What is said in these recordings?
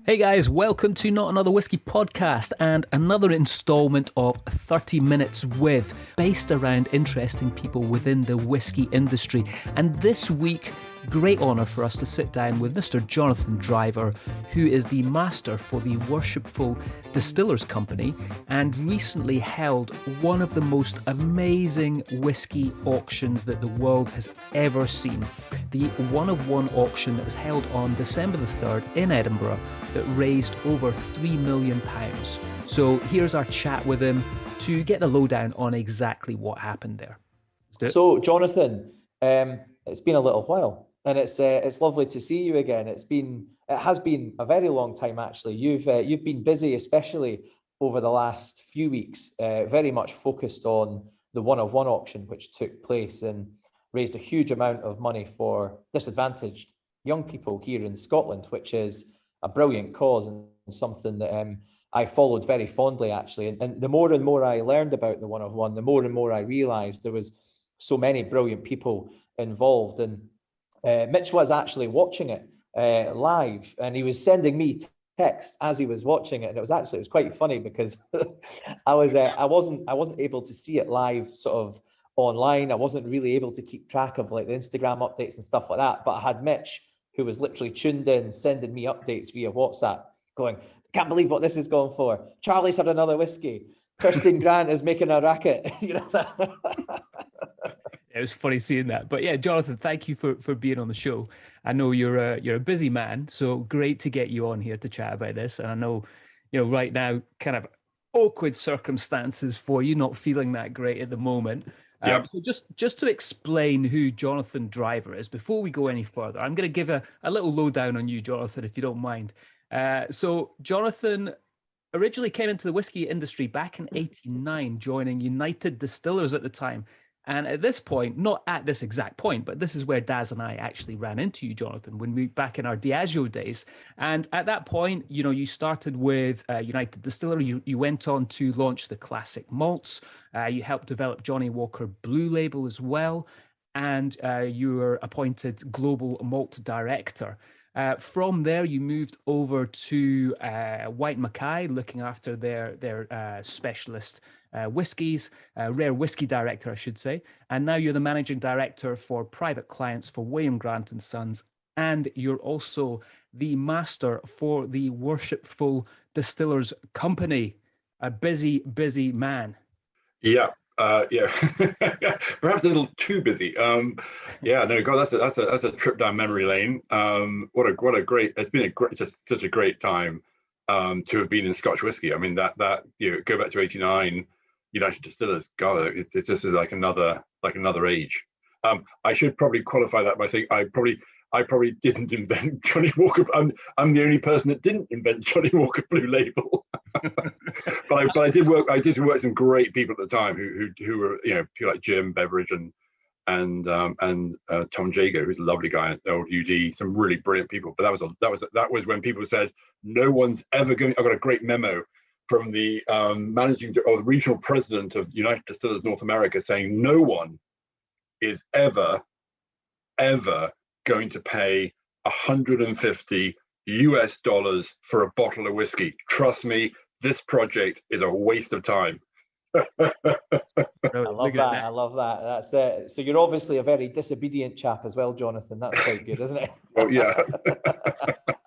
Hey guys, welcome to Not Another Whiskey podcast and another installment of 30 Minutes With, based around interesting people within the whiskey industry. And this week, great honour for us to sit down with Mr. Jonathan Driver, who is the master for the Worshipful Distillers Company and recently held one of the most amazing whiskey auctions that the world has ever seen. The one of one auction that was held on December the 3rd in Edinburgh that raised over £3 million. So here's our chat with him to get the lowdown on exactly what happened there. So Jonathan, it's been a little while, and it's lovely to see you again. It has been a very long time actually. You've been busy, especially over the last few weeks, very much focused on the one of one auction which took place and raised a huge amount of money for disadvantaged young people here in Scotland, which is a brilliant cause and something that I followed very fondly actually. And the more and more I learned about the one of one, the more and more I realised there was so many brilliant people involved. And Mitch was actually watching it live, and he was sending me text as he was watching it, and it was quite funny because I wasn't able to see it live sort of online. I wasn't really able to keep track of like the Instagram updates and stuff like that, but I had Mitch, who was literally tuned in, sending me updates via WhatsApp, going, "Can't believe what this is going for. Charlie's had another whiskey. Kirsten Grant is making a racket." You know. It was funny seeing that. But yeah, Jonathan, thank you for being on the show. I know you're a busy man, so great to get you on here to chat about this. And I know, right now, kind of awkward circumstances for you, not feeling that great at the moment. Yep. So just to explain who Jonathan Driver is, before we go any further, I'm going to give a little lowdown on you, Jonathan, if you don't mind. So Jonathan originally came into the whiskey industry back in '89, joining United Distillers at the time. And at this point, not at this exact point, but this is where Daz and I actually ran into you, Jonathan, when we back in our Diageo days. And at that point, you started with United Distillery. You went on to launch the classic malts. You helped develop Johnnie Walker Blue Label as well. And you were appointed Global Malt Director. From there, you moved over to White Mackay, looking after their specialist whiskies, rare whiskey director, I should say. And now you're the managing director for private clients for William Grant & Sons. And you're also the master for the Worshipful Distillers Company. A busy, busy man. Yeah. Perhaps a little too busy. God, that's a trip down memory lane. It's been such a great time to have been in Scotch whiskey. I mean, that go back to '89, United Distillers. God, it just is like another age. I should probably qualify that by saying I probably didn't invent Johnnie Walker. I'm the only person that didn't invent Johnnie Walker Blue Label. but I did work with some great people at the time who were people like Jim Beveridge and Tom Jago, who's a lovely guy at old UD, some really brilliant people. But that was when people said no one's ever going. I got a great memo from the the regional president of United Distillers North America saying no one is ever going to pay $150 for a bottle of whiskey. Trust me, this project is a waste of time. I love that. That's it. So you're obviously a very disobedient chap as well, Jonathan. That's quite good, isn't it? Well, yeah.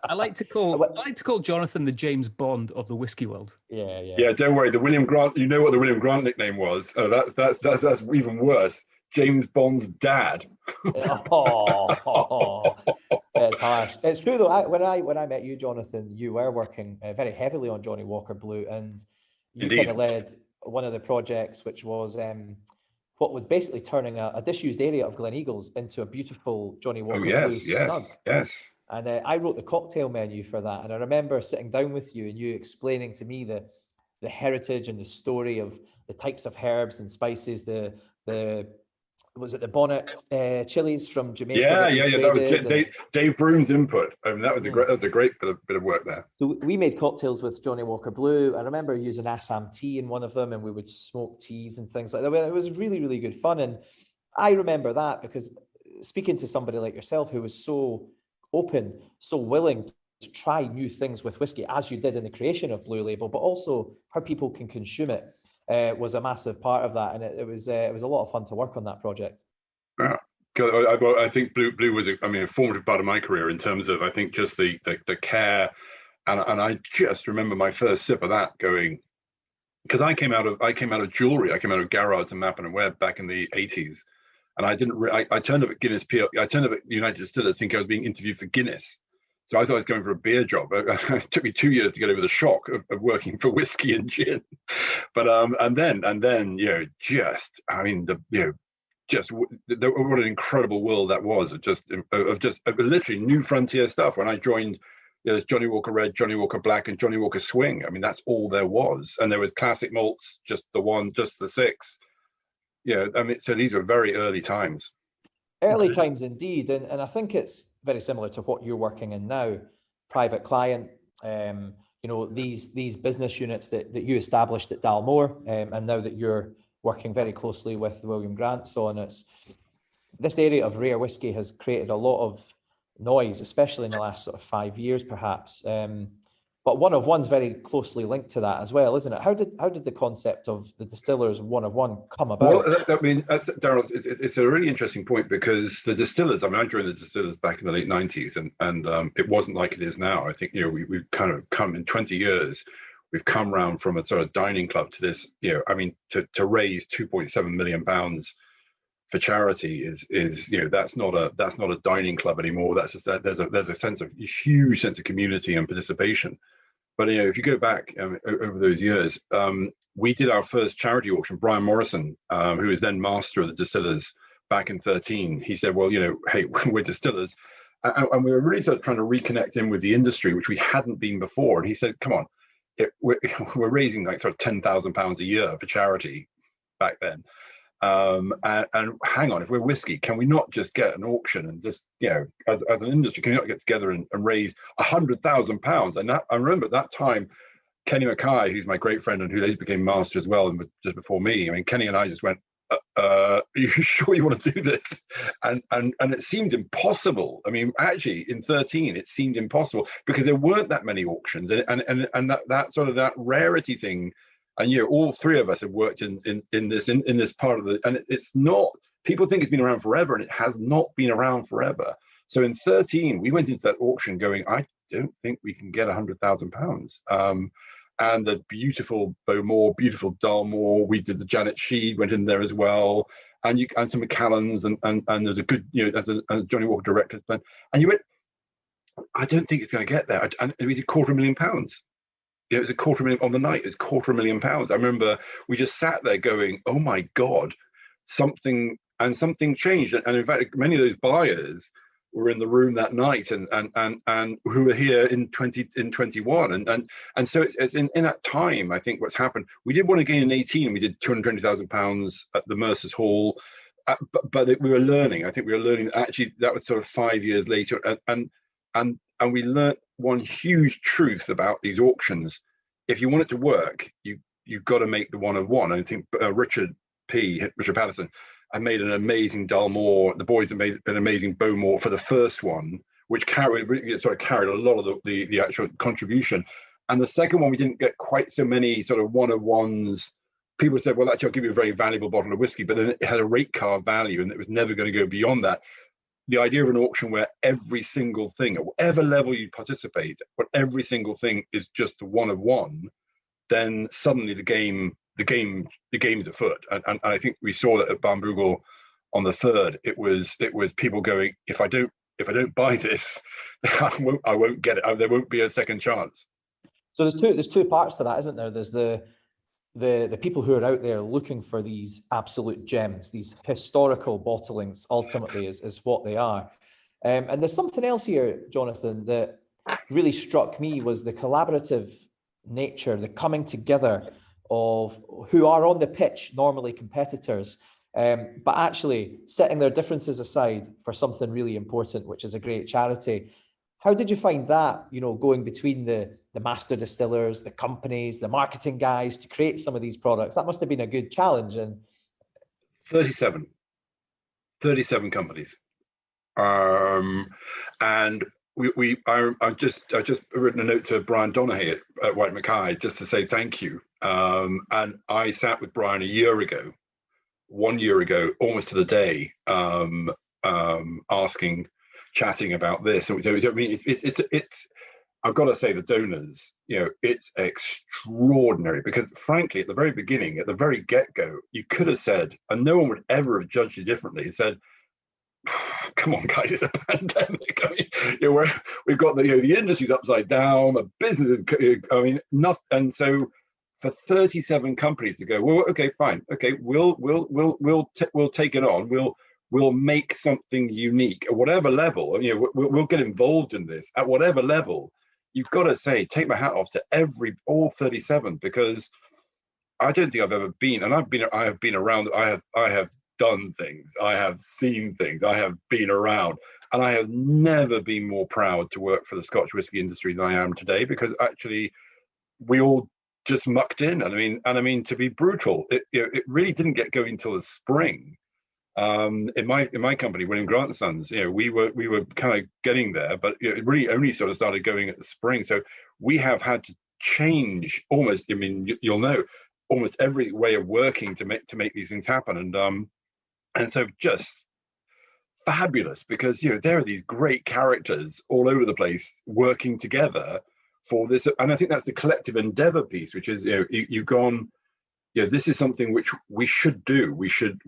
I like to call Jonathan the James Bond of the whiskey world. Yeah. Don't worry. The William Grant. You know what the William Grant nickname was? That's even worse. James Bond's dad. It's harsh. It's true though. When I met you, Jonathan, you were working very heavily on Johnnie Walker Blue, and you kind of led one of the projects, which was what was basically turning a disused area of Gleneagles into a beautiful Johnnie Walker Blue snug. Yes. And I wrote the cocktail menu for that, and I remember sitting down with you and you explaining to me the heritage and the story of the types of herbs and spices, the was it the bonnet chilies from Jamaica? Yeah. That was Dave Broom's input. I mean, that was a great bit of work there. So we made cocktails with Johnnie Walker Blue. I remember using Assam tea in one of them, and we would smoke teas and things like that. It was really, really good fun. And I remember that because speaking to somebody like yourself who was so open, so willing try new things with whiskey, as you did in the creation of Blue Label, but also how people can consume it was a massive part of that. And it was a lot of fun to work on that project. Yeah. I think Blue was a formative part of my career in terms of, I think, just the care. And I just remember my first sip of that going, because I came out of jewelry, I came out of Garrard's and Mappin and Webb back in the 80s. And I didn't. I turned up at Guinness. I turned up at United Distillers thinking I was being interviewed for Guinness. So I thought I was going for a beer job. It took me 2 years to get over the shock of working for whiskey and gin. But and then what an incredible world that was of just literally new frontier stuff. When I joined, there's Johnny Walker Red, Johnny Walker Black, and Johnny Walker Swing. I mean, that's all there was. And there was classic malts, just the 6. Yeah, I mean, so these were very early times. Early times indeed, and I think it's very similar to what you're working in now, private client. These business units that you established at Dalmore, and now that you're working very closely with William Grant on it's this area of rare whiskey has created a lot of noise, especially in the last sort of 5 years, perhaps. But one of one's very closely linked to that as well, isn't it? How did the concept of the distillers one of one come about? Well, Darryl, it's a really interesting point, because the distillers. I mean, I joined the distillers back in the late 90s, and it wasn't like it is now. I think we've kind of come in 20 years. We've come around from a sort of dining club to this. To raise £2.7 million for charity is that's not a dining club anymore. That's just that there's a huge sense of community and participation. But if you go back over those years, we did our first charity auction. Brian Morrison, who was then master of the distillers back in 2013, he said, well, hey, we're distillers, and we were really sort of trying to reconnect in with the industry, which we hadn't been before. And he said, come on, we're raising like sort of £10,000 a year for charity back then. And hang on, if we're whiskey, can we not just get an auction and just, as an industry, can we not get together and raise £100,000? And I remember at that time, Kenny Mackay, who's my great friend and who later became master as well, and just before me, I mean, Kenny and I just went, are you sure you want to do this? And it seemed impossible. I mean, actually, in 2013, it seemed impossible because there weren't that many auctions, and that sort of that rarity thing. And all three of us have worked in this part of and it's not. People think it's been around forever, and it has not been around forever. So in 2013, we went into that auction going, I don't think we can get £100,000. And the beautiful Bowmore, beautiful Dalmore, we did the Janet Sheed went in there as well, and some McCallans, and there's a good as a Johnny Walker director's plan. And you went, I don't think it's going to get there. And we did £250,000. It was £250,000 on the night. It was £250,000. I remember we just sat there going, "Oh my God, something changed." And in fact, many of those buyers were in the room that night, and who were here in 2021. And so it's in that time. I think what's happened. We did one again in 2018. We did £220,000 at the Mercer's Hall, but we were learning. I think we were learning. Actually, that was sort of 5 years later, and we learnt one huge truth about these auctions. If you want it to work, you've got to make the one of one. I think Richard Patterson, I made an amazing Dalmore. The boys have made an amazing Bowmore for the first one, which carried a lot of the actual contribution. And the second one, we didn't get quite so many sort of one of ones. People said, well, actually, I'll give you a very valuable bottle of whiskey, but then it had a rate card value, and it was never going to go beyond that. The idea of an auction where every single thing, at whatever level you participate, but every single thing is just the one of one, then suddenly the game's afoot. And I think we saw that at Barnbougle on the 3rd. It was people going, if I don't buy this, I won't get it. There won't be a second chance. So there's two parts to that, isn't there? There's the people who are out there looking for these absolute gems, these historical bottlings, ultimately is what they are. And there's something else here, Jonathan, that really struck me was the collaborative nature, the coming together of who are on the pitch, normally competitors, but actually setting their differences aside for something really important, which is a great charity. How did you find that, going between the master distillers, the companies, the marketing guys to create some of these products? That must have been a good challenge. And 37 companies. And I've just written a note to Brian Donaghy at White Mackay just to say thank you. And I sat with Brian 1 year ago, almost to the day, chatting about this. So I mean, it's I've got to say, the donors, it's extraordinary, because frankly, at the very beginning, at the very get-go, you could have said, and no one would ever have judged you differently, said, come on, guys, it's a pandemic. I mean, we've got the industry's upside down, the business is, I mean, nothing. And so for 37 companies to go, well, okay, fine, okay, we'll take it on, we'll make something unique at whatever level. We'll get involved in this at whatever level. You've got to say, take my hat off to all 37, because I don't think I've ever been, and I have been around. I have done things, I have seen things, I have been around, and I have never been more proud to work for the Scotch whisky industry than I am today, because actually we all just mucked in. And I mean, to be brutal, it really didn't get going until the spring. In my company, William Grant & Sons, we were kind of getting there, but it really only sort of started going at the spring. So we have had to change almost, I mean, you'll know, almost every way of working to make these things happen. And so just fabulous, because there are these great characters all over the place working together for this. And I think that's the collective endeavor piece, which is you've gone, this is something which we should do. We should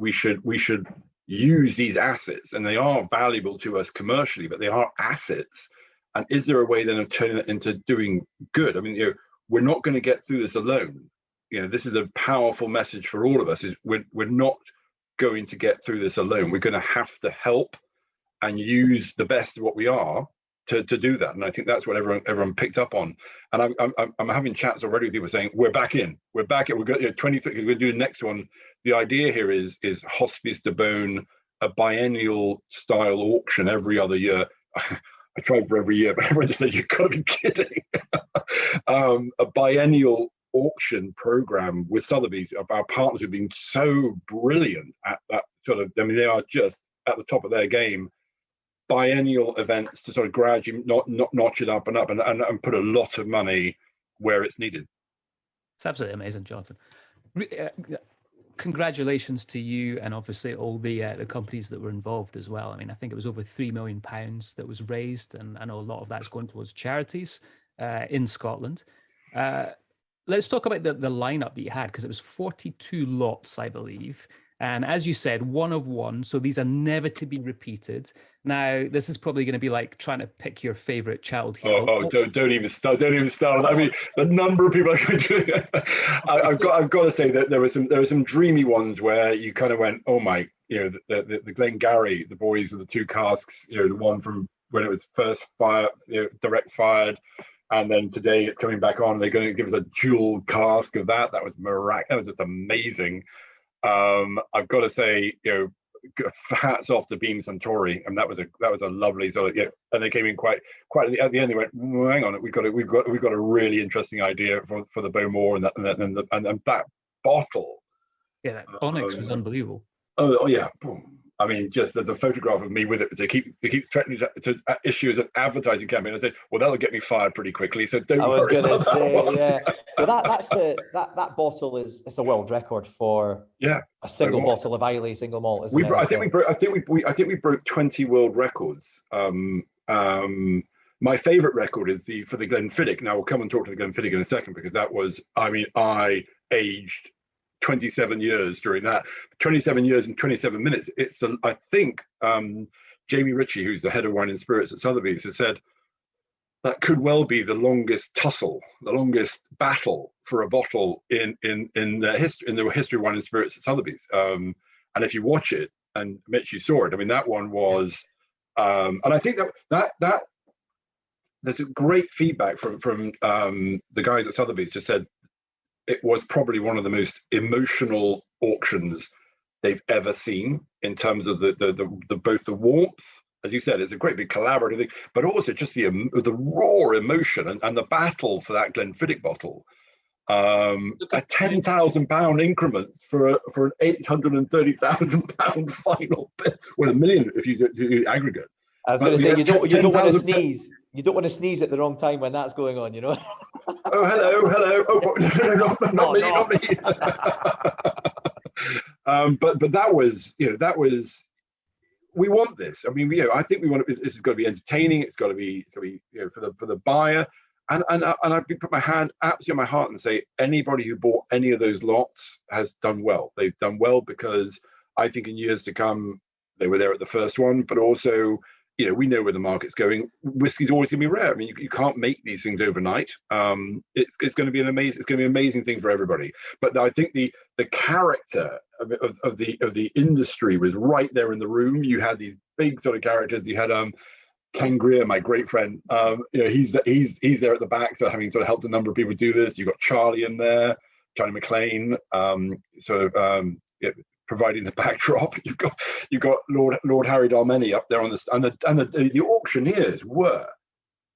use these assets, and they are valuable to us commercially, but they are assets. And is there a way then of turning it into doing good? I mean, we're not going to get through this alone. This is a powerful message for all of us, is we're not going to get through this alone. We're going to have to help and use the best of what we are to do that. And I think that's what everyone picked up on. And I'm having chats already with people saying, we're back in, we're going to 23, we're going to do the next one. The idea here is Hospice de Beaune, a biennial style auction every other year. I tried for every year, but everyone just said, you've got to be kidding. A biennial auction program with Sotheby's. Our partners have been so brilliant at that sort of, I mean, they are just at the top of their game. Biennial events to sort of gradually notch it up and put a lot of money where it's needed. It's absolutely amazing, Jonathan. Congratulations to you, and obviously all the companies that were involved as well. I mean, I think it was over £3 million that was raised, and I know a lot of that's going towards charities in Scotland. Let's talk about the lineup that you had, because it was 42 lots, I believe. And as you said, one of one, so these are never to be repeated. Now, this is probably going to be like trying to pick your favorite child hero. Don't even start. I mean, the number of people are going to. I've got to say that there were some dreamy ones where you kind of went, oh my, the Glengarry, the boys with the two casks, the one from when it was first fired, direct fired. And then today it's coming back on. They're going to give us a dual cask of that. That was miraculous. That was just amazing. I've got to say, hats off to Beam Suntory, and that was a lovely sort of, and they came in quite at the end. They went, well, hang on, we've got a really interesting idea for the Bowmore, and that bottle. Yeah, that Onyx was unbelievable. Oh yeah. I mean, just there's a photograph of me with it to keep threatening to issue as an advertising campaign. I said, well, that'll get me fired pretty quickly. So don't worry. I was going to say, yeah. Well, that bottle it's a world record for a single bottle of Islay single malt. Isn't it? I think we broke 20 world records. My favorite record is for the Glenfiddich. Now we'll come and talk to the Glenfiddich in a second, because that was, I mean, I aged 27 years during that. 27 years and 27 minutes. I think Jamie Ritchie, who's the head of wine and spirits at Sotheby's, has said that could well be the longest tussle, the longest battle for a bottle in the history of wine and spirits at Sotheby's. And if you watch it, and Mitch, you saw it, I mean, that one was, and I think that there's a great feedback from the guys at Sotheby's. Just said it was probably one of the most emotional auctions they've ever seen, in terms of the both the warmth, as you said, it's a great big collaborative thing, but also just the raw emotion and the battle for that Glenfiddich bottle. A £10,000 increments for an £830,000 final bid, well, $1 million if you do aggregate. I was going to say, Yeah, you don't want to 10,000 sneeze. You don't want to sneeze at the wrong time when that's going on, you know. Oh, hello. Oh, no, not me, not me. But that was, we want this. I mean, I think we want it. This has got to be entertaining. It's got to be, for the buyer. And I put my hand absolutely on my heart and say, anybody who bought any of those lots has done well. They've done well because I think in years to come, they were there at the first one, but also, we know where the market's going. Whiskey's always going to be rare. I mean, you can't make these things overnight. It's going to be an amazing thing for everybody. But I think the character of the industry was right there in the room. You had these big sort of characters. You had Ken Greer, my great friend. He's there at the back, so having sort of helped a number of people do this. You've got Charlie in there, Charlie McLean, providing the backdrop. You've got Lord Harry Dalmeny up there on this, and the auctioneers were,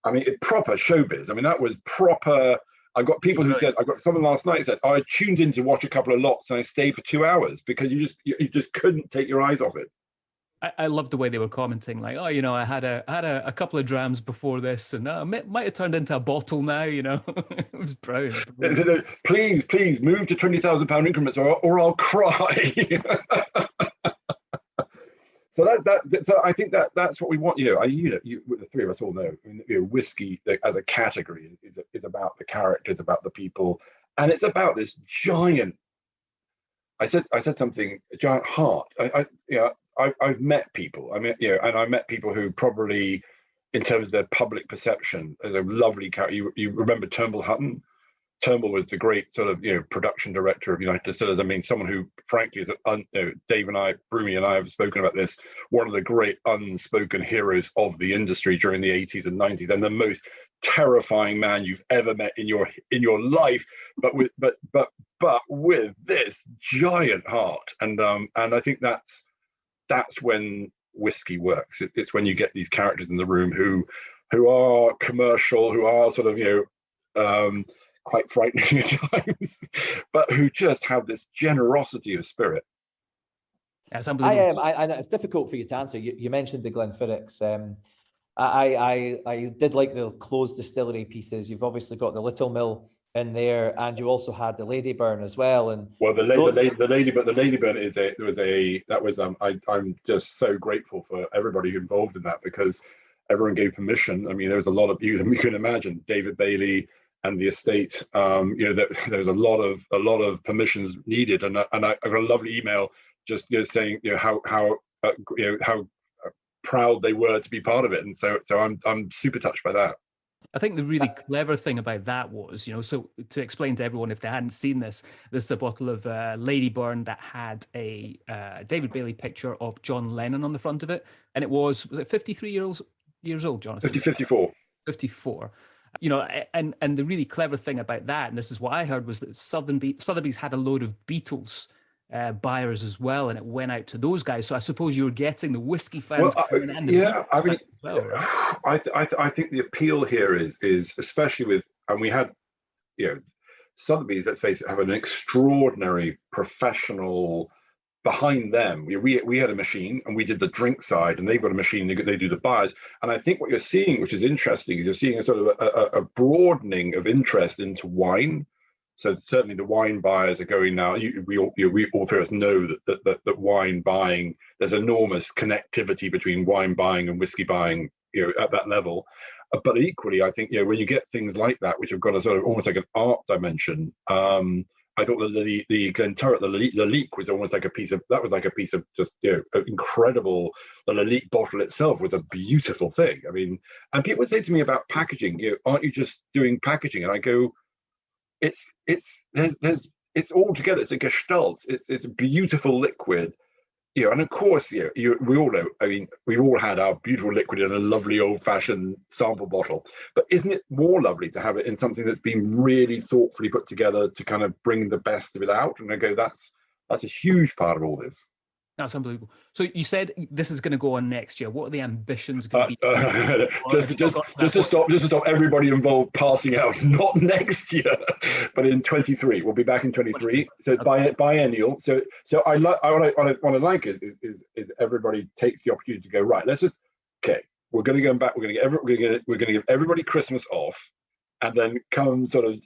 I mean, proper showbiz. I mean, that was proper. I got people who said, I got someone last night said, I tuned in to watch a couple of lots and I stayed for 2 hours because you just couldn't take your eyes off it. I loved the way they were commenting, like, I had a couple of drams before this, and might have turned into a bottle now. It was brilliant. Please move to £20,000 increments, or I'll cry. So I think that's what we want. The three of us all know. Whiskey as a category is about the characters, about the people, and it's about this giant. I said something, a giant heart. I've met people. I mean, and I met people who probably, in terms of their public perception, as a lovely character. You remember Turnbull Hutton? Turnbull was the great sort of production director of United Distillers. I mean, someone who, frankly, is Dave and I, Broomy and I have spoken about this. One of the great unspoken heroes of the industry during the 80s and 90s, and the most terrifying man you've ever met in your life, but with this giant heart. And I think that's when whiskey works. It's when you get these characters in the room who are commercial, who are sort of quite frightening at times, but who just have this generosity of spirit. That's unbelievable. And it's difficult for you to answer. You mentioned the Glenfiddichs. I did like the closed distillery pieces. You've obviously got the Little Mill in there, and you also had the Ladyburn as well. And the Ladyburn I'm just so grateful for everybody involved in that, because everyone gave permission. I mean, there was a lot of you can imagine, David Bailey and the estate. There was a lot of permissions needed, and I got a lovely email just saying how proud they were to be part of it, and so I'm super touched by that. I think the really clever thing about that was, so to explain to everyone if they hadn't seen this is a bottle of Ladyburn that had a David Bailey picture of John Lennon on the front of it, and was it 53 years old, Jonathan? 54. 54. And the really clever thing about that, and this is what I heard, was that Sotheby's had a load of Beatles buyers as well, and it went out to those guys. So I suppose you were getting the whiskey fans. I think the appeal here is especially with, and we had, Sotheby's, let's face it, have an extraordinary professional behind them. We had a machine and we did the drink side, and they've got a machine, they do the buyers. And I think what you're seeing, which is interesting, is you're seeing a sort of a broadening of interest into wine. So certainly the wine buyers are going now. We all three of us know that wine buying, there's enormous connectivity between wine buying and whiskey buying, at that level. But equally, I think when you get things like that, which have got a sort of almost like an art dimension. I thought the Glenturret, the Lalique was almost like a piece of just incredible. The Lalique bottle itself was a beautiful thing. I mean, and people say to me about packaging, aren't you just doing packaging? And I go, it's all together. It's a gestalt. It's a beautiful liquid, and of course, we all know. I mean, we've all had our beautiful liquid in a lovely old-fashioned sample bottle. But isn't it more lovely to have it in something that's been really thoughtfully put together to kind of bring the best of it out? And I go, that's a huge part of all this. That's unbelievable. So you said this is going to go on next year. What are the ambitions going to be? Just to stop everybody involved passing out. Not next year, but in 23. We'll be back in 23. So biennial. So what I like is everybody takes the opportunity to go, right. Let's just we're going to go back. We're going to give everybody Christmas off, and then come sort of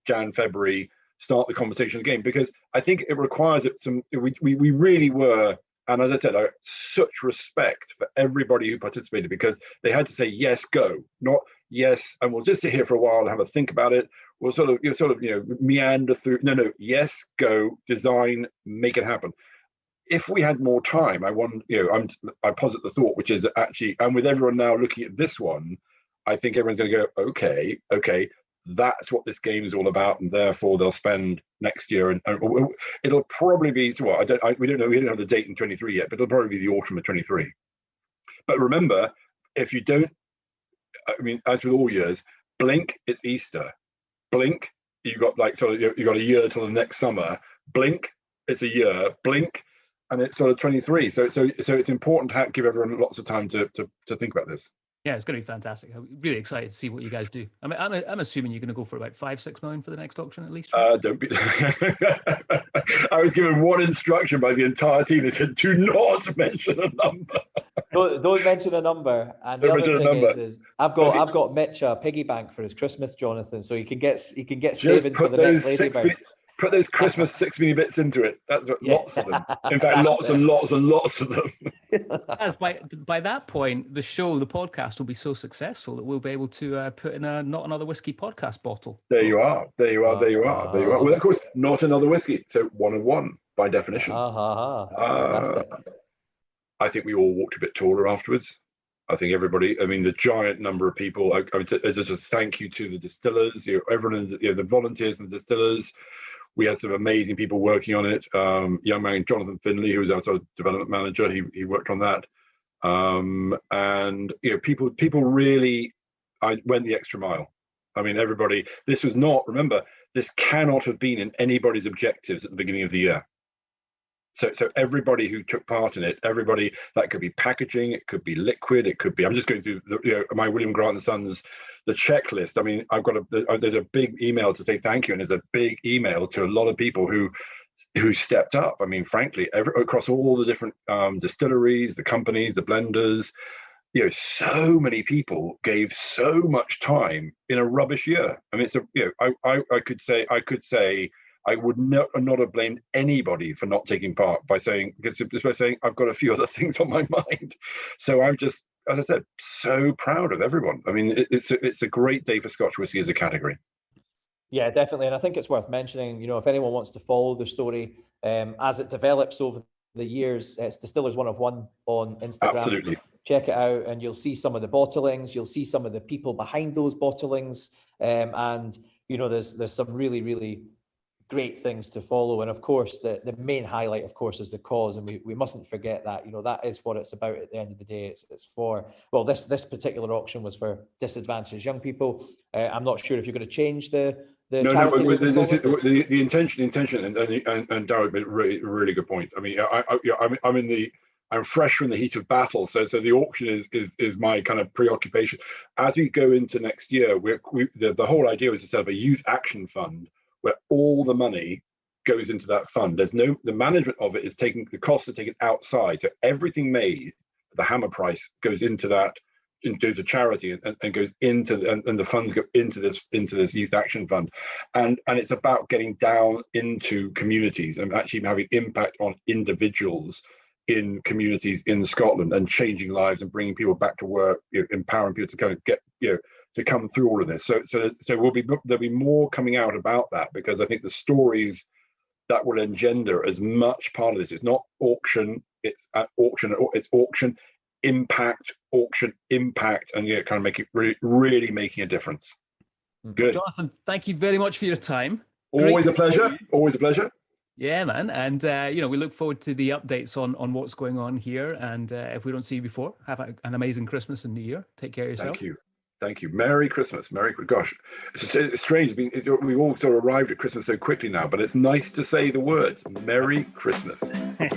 Jan, February, start the conversation again, because I think it requires it some. We really were, and as I said, I have such respect for everybody who participated, because they had to say yes, go, not yes, and we'll just sit here for a while and have a think about it. We'll sort of meander through. No, yes, go, design, make it happen. If we had more time, I posit the thought, which is actually, and with everyone now looking at this one, I think everyone's going to go, okay, that's what this game is all about, and therefore they'll spend next year, and it'll probably be what we don't know. We don't have the date in 23 yet, but it'll probably be the autumn of 23. But remember, if you don't, I mean, as with all years, blink, it's Easter. Blink, you got you got a year till the next summer. Blink, it's a year. Blink, and it's sort of 23. So it's important to give everyone lots of time to think about this. Yeah, it's going to be fantastic. I'm really excited to see what you guys do. I mean, I'm assuming you're going to go for about 5-6 million for the next auction at least. Right? Don't be. I was given one instruction by the entire team. They said, "Do not mention a number." Don't mention a number. And the other thing is I've got Mitch a piggy bank for his Christmas, Jonathan, so he can get saving for the next Ladybird. Put those Christmas 6 mini bits into it. That's what, lots of them. In fact, lots and lots of them. As by that point, the podcast will be so successful that we'll be able to put in a Not Another Whiskey podcast bottle. There you are. Well, of course, Not Another Whiskey. So 1 and 1 by definition. Fantastic. I think we all walked a bit taller afterwards. I think everybody, I mean, the giant number of people, as a thank you to the distillers, everyone, the volunteers and the distillers. We had some amazing people working on it. Young man Jonathan Finley, who was our sort of development manager, he worked on that. And people really went the extra mile. I mean, everybody. This was not. Remember, this cannot have been in anybody's objectives at the beginning of the year. So everybody who took part in it, everybody, that could be packaging, it could be liquid, it could be. I'm just going through my William Grant and Sons, the checklist. I mean, there's a big email to say thank you, and there's a big email to a lot of people who stepped up. I mean, frankly, across all the different distilleries, the companies, the blenders, so many people gave so much time in a rubbish year. I mean, I could say I would not have blamed anybody for not taking part by saying I've got a few other things on my mind. So I'm just, as I said, so proud of everyone. I mean, it's a great day for Scotch whisky as a category. Yeah, definitely. And I think it's worth mentioning, if anyone wants to follow the story as it develops over the years, it's Distillers 101 on Instagram. Absolutely. Check it out and you'll see some of the bottlings. You'll see some of the people behind those bottlings. And, there's some really, really great things to follow. And of course, the main highlight, of course, is the cause. And we mustn't forget that, that is what it's about at the end of the day. It's for, well, this particular auction was for disadvantaged young people. I'm not sure if you're going to change the charity. No, the intention, and Darragh made a really good point. I mean, I'm fresh from the heat of battle, so the auction is my kind of preoccupation. As we go into next year, the whole idea was to set up a youth action fund where all the money goes into that fund. The management of it is the costs are taken outside. So everything made, the hammer price goes into that, into charity and goes into, and the funds go into this youth action fund. And it's about getting down into communities and actually having impact on individuals in communities in Scotland and changing lives and bringing people back to work, empowering people to kind of get, to come through all of this. So there'll be more coming out about that, because I think the stories that will engender as much part of this. It's not auction, it's auction impact, and kind of make it really making a difference. Good. Jonathan, thank you very much for your time. Always a pleasure. Yeah, man. And, we look forward to the updates on what's going on here. And if we don't see you before, have an amazing Christmas and New Year. Take care of yourself. Thank you. Merry Christmas. Gosh, it's strange. We all sort of arrived at Christmas so quickly now, but it's nice to say the words. Merry Christmas. Merry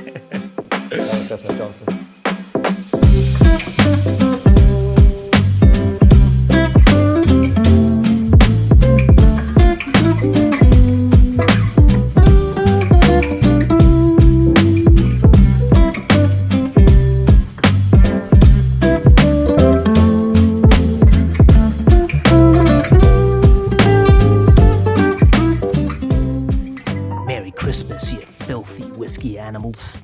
Christmas, Jonathan. Christmas, you filthy whiskey animals.